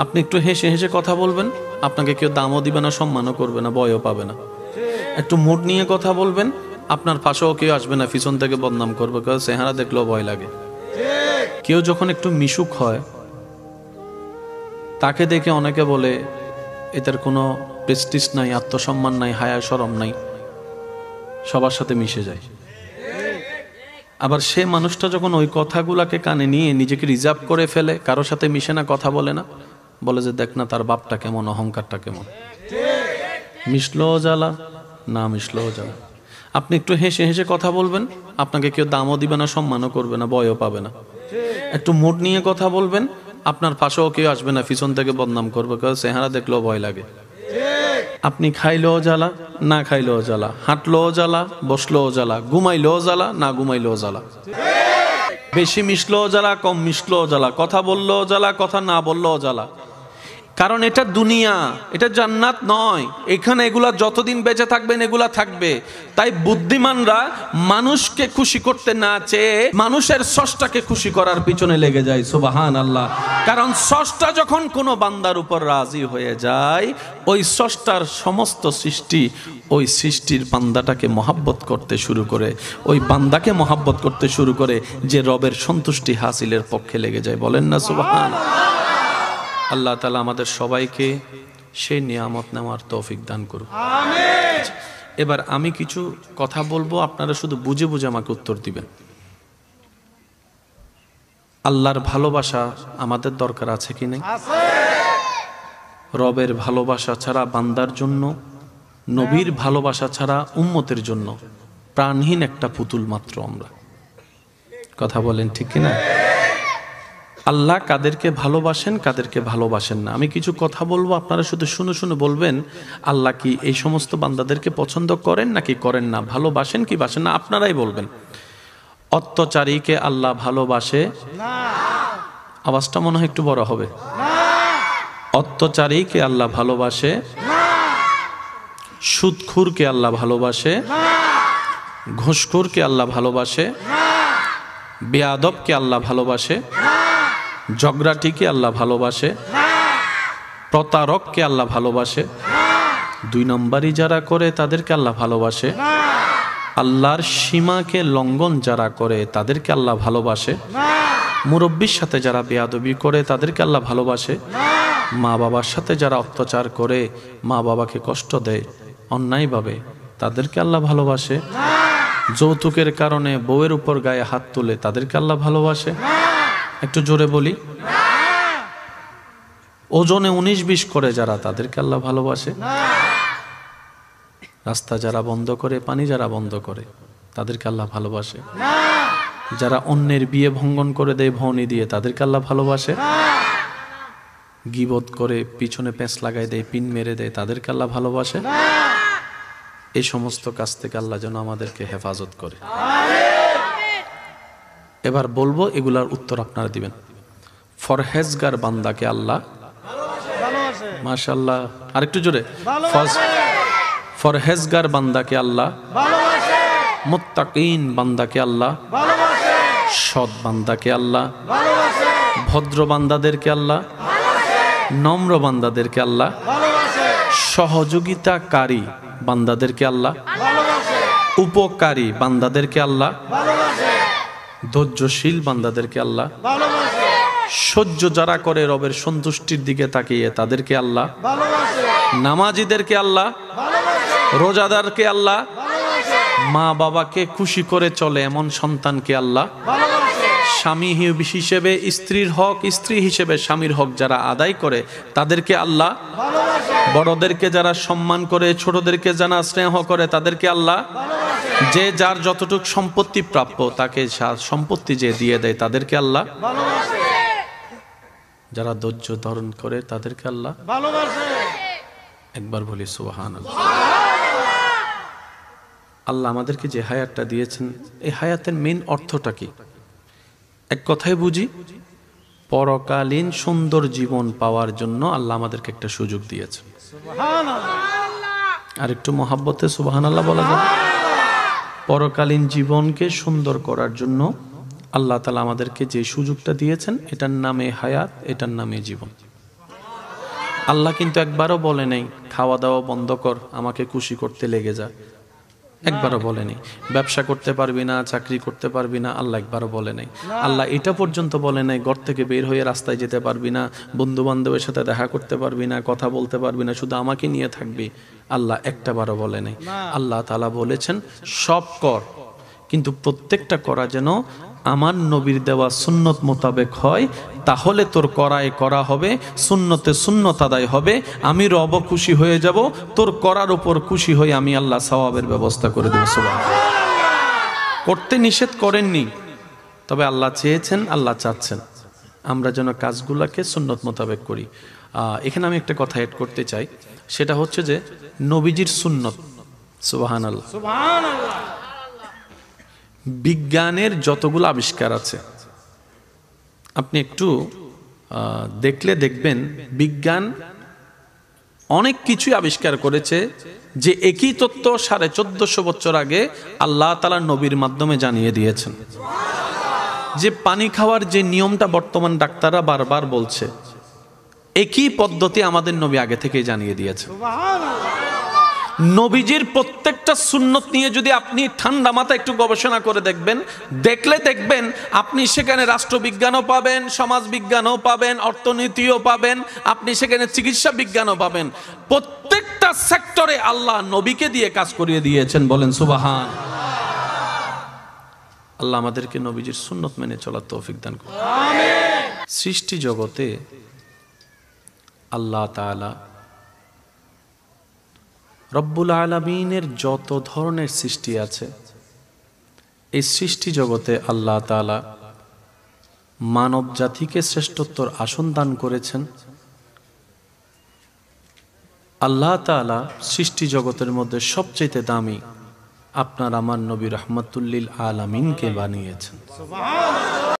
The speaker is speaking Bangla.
আপনি একটু হেসে হেসে কথা বলবেন, আপনাকে কেউ দামও দিবে না, সম্মানও করবে না, ভয়ও পাবে না। একটু মুড নিয়ে কথা বলবেন, আপনার পাশেও কেউ আসবে না, পিছন থেকে বদনাম করবে, কেউ চেহারা দেখলেও ভয় লাগে। কেউ যখন একটু মিশুক হয়, তাকে দেখে অনেকে বলে এটার কোনো প্রেস্টিজ নাই, আত্মসম্মান নাই, হায়া শরম নাই, সবার সাথে মিশে যায়। আবার সে মানুষটা যখন ওই কথাগুলাকে কানে নিয়ে নিজেকে রিজার্ভ করে ফেলে, কারোর সাথে মিশে না, কথা বলে না, বলে যে দেখ না তার বাপটা কেমন, অহংকারটা কেমন। মিশলেও জ্বালা, না মিশলেও জ্বালা। আপনি একটু হেসে হেসে কথা বলবেন, আপনাকে কেউ দামও দিবে না, সম্মানও করবে না, ভয়ও পাবে না। একটু মুড নিয়ে কথা বলবেন, আপনার পাশেও কেউ আসবে না, পিছন থেকে বদনাম করবে, কেউ চেহারা দেখলেও ভয় লাগে। আপনি খাইলেও জ্বালা, না খাইলেও জ্বালা, হাঁটলেও জ্বালা, বসলেও জ্বালা, ঘুমাইলেও জ্বালা, না ঘুমাইলেও জ্বালা। বেশি মিশলেও জ্বালা, কম মিশলেও জ্বালা, কথা বললেও জ্বালা, কথা না বললেও জ্বালা। কারণ এটা দুনিয়া, এটা জান্নাত নয়। এখানে এগুলা যতদিন বেঁচে থাকবেন এগুলা থাকবে। তাই বুদ্ধিমানরা মানুষকে খুশি করতে না চেয়ে মানুষের স্রষ্টাকে খুশি করার পিছনে লেগে যায়। সুবহানাল্লাহ। কারণ স্রষ্টা যখন কোনো বান্দার উপর রাজি হয়ে যায়, ওই স্রষ্টার সমস্ত সৃষ্টি ওই সৃষ্টির বান্দাটাকে মহাব্বত করতে শুরু করে, ওই বান্দাকে মহাব্বত করতে শুরু করে, যে রবের সন্তুষ্টি হাসিলের পক্ষে লেগে যায়। বলেন না সুবহানাল্লাহ। আল্লাহ তাআলা আমাদের সবাইকে সেই নিয়ামত নেওয়ার তৌফিক দান করুন। আমিন। এবার আমি কিছু কথা বলবো, আপনারা শুধু বুঝে বুঝে আমাকে উত্তর দিবেন। আল্লাহর ভালোবাসা আমাদের দরকার আছে কি নেই? আছে। রবের ভালোবাসা ছাড়া বান্দার জন্য, নবীর ভালোবাসা ছাড়া উম্মতের জন্য প্রাণহীন একটা পুতুল মাত্র আমরা। কথা বলেন ঠিক কি না? আল্লাহ কাদেরকে ভালোবাসেন, কাদেরকে ভালোবাসেন না। আমি কিছু কথা বলবো, আপনারা শুধু শুনে শুনে বলবেন আল্লাহ কি এই সমস্ত বান্দাদেরকে পছন্দ করেন নাকি করেন না, ভালোবাসেন কি বাসেন না, আপনারাই বলবেন। অত্যাচারীকে আল্লাহ ভালোবাসে না। আওয়াজটা মনে হয় একটু বড় হবে। অত্যাচারীকে আল্লাহ ভালোবাসে না। সুদখোরকে আল্লাহ ভালোবাসে না। ঘুষখোরকে আল্লাহ ভালোবাসে না। বেয়াদবকে আল্লাহ ভালোবাসে না। ঝগড়াটিকে আল্লাহ ভালোবাসে না। প্রতারককে আল্লাহ ভালোবাসে না। দুই নম্বরই যারা করে তাদেরকে আল্লাহ ভালোবাসে না। আল্লাহর সীমাকে লঙ্ঘন যারা করে তাদেরকে আল্লাহ ভালোবাসে না। মুরব্বির সাথে যারা বেয়াদবি করে তাদেরকে আল্লাহ ভালোবাসে না। মা বাবার সাথে যারা অত্যাচার করে, মা বাবাকে কষ্ট দেয় অন্যায়ভাবে, তাদেরকে আল্লাহ ভালোবাসে না। যৌতুকের কারণে বউয়ের উপর গায়ে হাত তুলে তাদেরকে আল্লাহ ভালোবাসে না। একটু জোরে বলি। ওজনে 19-20 করে যারা, তাদেরকে আল্লাহ ভালোবাসে না। রাস্তা যারা বন্ধ করে, পানি যারা বন্ধ করে, তাদেরকে আল্লাহ ভালোবাসে না। যারা অন্যের বিয়ে ভঙ্গন করে দেয় ভৌনি দিয়ে, তাদেরকে আল্লাহ ভালোবাসে না। গীবত করে পিছনে পেঁচ লাগাই দেয়, পিন মেরে দেয়, তাদেরকে আল্লাহ ভালোবাসে না। এই সমস্ত কাজ থেকে আল্লাহ যেন আমাদেরকে হেফাজত করে। এবার বলবো, এগুলার উত্তর আপনারা দিবেন। ফরহেজগার বান্দাকে আল্লাহ ভালোবাসে। মাশাআল্লাহ, আরেকটু জোরে। ফরহেজগার বান্দাকে আল্লাহ ভালোবাসে। মুত্তাকিন বান্দাকে আল্লাহ ভালোবাসে। সৎ বান্দাকে আল্লাহ ভালোবাসে। ভদ্র বান্দাদেরকে আল্লাহ ভালোবাসে। নম্র বান্দাদেরকে আল্লাহ ভালোবাসে। সহযোগিতাকারী বান্দাদেরকে আল্লাহ ভালোবাসে। উপকারী বান্দাদেরকে আল্লাহ ভালোবাসে। ধৈর্যশীল বান্দাদেরকে আল্লাহ ভালোবাসে। সহ্য যারা করে রবের সন্তুষ্টির দিকে তাকিয়ে, তাদেরকে আল্লাহ ভালোবাসে। নামাজীদেরকে আল্লাহ ভালোবাসে। রোজাদারকে আল্লাহ ভালোবাসে। মা বাবাকে খুশি করে চলে এমন সন্তানকে আল্লাহ ভালোবাসে। স্বামী হিসেবে স্ত্রীর হক, স্ত্রী হিসেবে স্বামীর হক যারা আদায় করে, তাদেরকে আল্লাহ ভালোবাসে। বড়দেরকে যারা সম্মান করে, ছোটদেরকে যারা স্নেহ করে, তাদেরকে আল্লাহ ভালোবাসে। যে যার যতটুকু সম্পত্তি প্রাপ্য তাকে সম্পত্তি যে দিয়ে দেয়, তাদেরকে আল্লাহ ভালোবাসে। যারা ধৈর্য ধারণ করে, তাদেরকে আল্লাহ ভালোবাসে। একবার বলি সুবহানাল্লাহ। আল্লাহ আমাদেরকে যে হায়াতটা দিয়েছেন, এই হায়াতের মেইন অর্থটা কি? এক কথায় বুঝি, পরকালীন সুন্দর জীবন পাওয়ার জন্য আল্লাহ আমাদেরকে একটা সুযোগ দিয়েছেন। আর একটু মহাব্বতে সুবহানাল্লাহ বলা যাবে। পরকালীন জীবনকে সুন্দর করার জন্য আল্লাহ তাআলা আমাদেরকে যে সুযোগটা দিয়েছেন, এটার নামে হায়াত, এটার নামে জীবন। আল্লাহ কিন্তু একবারও বলে নাই খাওয়া দাওয়া বন্ধ কর, আমাকে খুশি করতে লেগে যা, একবারও বলে নাই। ব্যবসা করতে পারবি না, চাকরি করতে পারবি না, আল্লাহ একবারও বলে নাই। আল্লাহ এটা পর্যন্ত বলে নাই ঘর থেকে বের হয়ে রাস্তায় যেতে পারবি না, বন্ধু বান্ধবের সাথে দেখা করতে পারবি না, কথা বলতে পারবি না, শুধু আমাকে নিয়ে থাকবি, আল্লাহ একটাবারও বলে নাই। আল্লাহ তাআলা বলেছেন সব কর, কিন্তু প্রত্যেকটা করা যেন আমার নবীর দেওয়া সুন্নত মোতাবেক হয়, তাহলে তোর করায় করা হবে, সুন্নতে সুন্নত আদায় হবে, আমি রব খুশি হয়ে যাব, তোর করার উপর খুশি হয়ে আমি আল্লাহ সওয়াবের ব্যবস্থা করে দেব। সুবহানাল্লাহ। করতে নিষেধ করেননি, তবে আল্লাহ চেয়েছেন, আল্লাহ চাচ্ছেন আমরা যেন কাজগুলোকে সুন্নত মোতাবেক করি। এখানে আমি একটা কথা এড করতে চাই, সেটা হচ্ছে যে নবীজির সুন্নত। সুবহানাল্লাহ। সুবহানাল্লাহ। বিজ্ঞানের যতগুলো আবিষ্কার আছে আপনি একটু দেখলে দেখবেন বিজ্ঞান অনেক কিছুই আবিষ্কার করেছে যে একই তত্ত্ব 1450 বছর আগে আল্লাহ তাআলা নবীর মাধ্যমে জানিয়ে দিয়েছেন। যে পানি খাওয়ার যে নিয়মটা বর্তমান ডাক্তাররা বারবার বলছে, একই পদ্ধতি আমাদের নবী আগে থেকেই জানিয়ে দিয়েছে। নবীজির প্রত্যেকটা সুন্নত নিয়ে যদি আপনি ঠান্ডা মাথায় একটু গবেষণা করে দেখবেন, দেখলে দেখবেন আপনি সেখানে রাষ্ট্রবিজ্ঞানও পাবেন, সমাজ বিজ্ঞানও পাবেন, অর্থনীতিও পাবেন, আপনি সেখানে চিকিৎসা বিজ্ঞানও পাবেন। প্রত্যেকটা সেক্টরে আল্লাহ নবীকে দিয়ে কাজ করিয়ে দিয়েছেন। বলেন সুবহান। আল্লাহ আমাদেরকে নবীজির সুন্নত মেনে চলার তৌফিক দান করুন। আমিন। সৃষ্টি জগতে আল্লাহ তাআলা রব্বুল আলামিনের যত ধরনের সৃষ্টি আছে, এই সৃষ্টি জগতে আল্লাহ তাআলা মানব জাতিকে শ্রেষ্ঠত্বর আসন দান করেছেন। আল্লাহ তাআলা সৃষ্টি জগতের মধ্যে সবচেয়ে দামি আপনার আমার নবী রাহমাতুল লিল আলামিনকে বানিয়েছেন।